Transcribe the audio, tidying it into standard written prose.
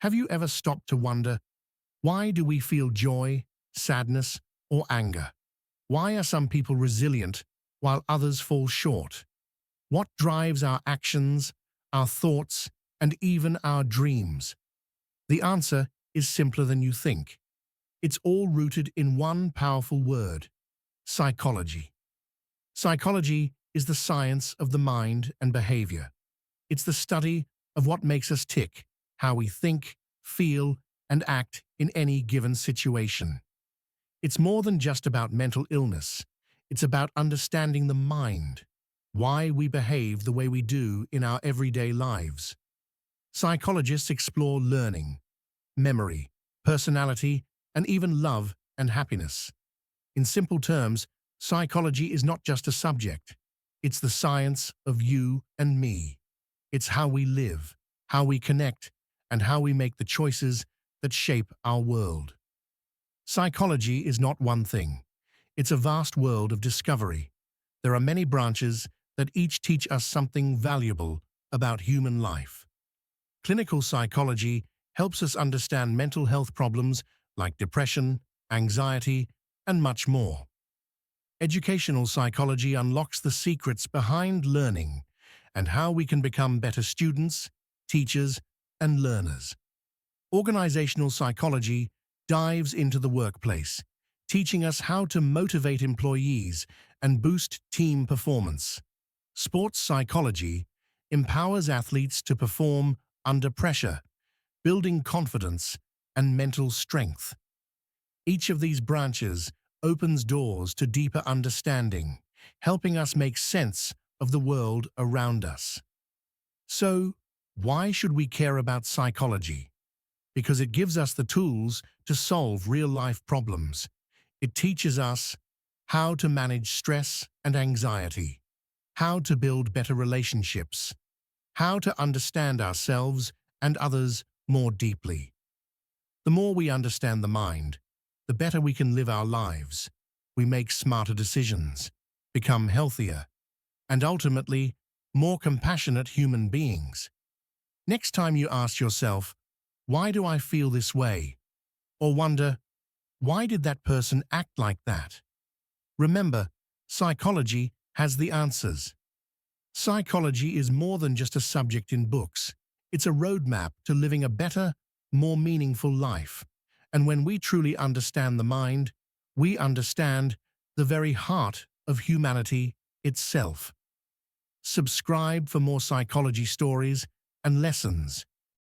Have you ever stopped to wonder, why do we feel joy, sadness, or anger? Why are some people resilient while others fall short? What drives our actions, our thoughts, and even our dreams? The answer is simpler than you think. It's all rooted in one powerful word: psychology. Psychology is the science of the mind and behavior. It's the study of what makes us tick, how we think, feel, and act in any given situation. It's more than just about mental illness. It's about understanding the mind, why we behave the way we do in our everyday lives. Psychologists explore learning, memory, personality, and even love and happiness. In simple terms, psychology is not just a subject. It's the science of you and me. It's how we live, how we connect, and how we make the choices that shape our world. Psychology is not one thing. It's a vast world of discovery. There are many branches that each teach us something valuable about human life. Clinical psychology helps us understand mental health problems like depression, anxiety, and much more. Educational psychology unlocks the secrets behind learning and how we can become better students, teachers, and learners. Organizational psychology dives into the workplace, teaching us how to motivate employees and boost team performance. Sports psychology empowers athletes to perform under pressure, building confidence and mental strength. Each of these branches opens doors to deeper understanding, helping us make sense of the world around us. So, why should we care about psychology? Because it gives us the tools to solve real-life problems. It teaches us how to manage stress and anxiety, how to build better relationships, how to understand ourselves and others more deeply. The more we understand the mind, the better we can live our lives. We make smarter decisions, become healthier, and ultimately, more compassionate human beings. Next time you ask yourself, why do I feel this way? Or wonder, why did that person act like that? Remember, psychology has the answers. Psychology is more than just a subject in books. It's a roadmap to living a better, more meaningful life. And when we truly understand the mind, we understand the very heart of humanity itself. Subscribe for more psychology stories and lessons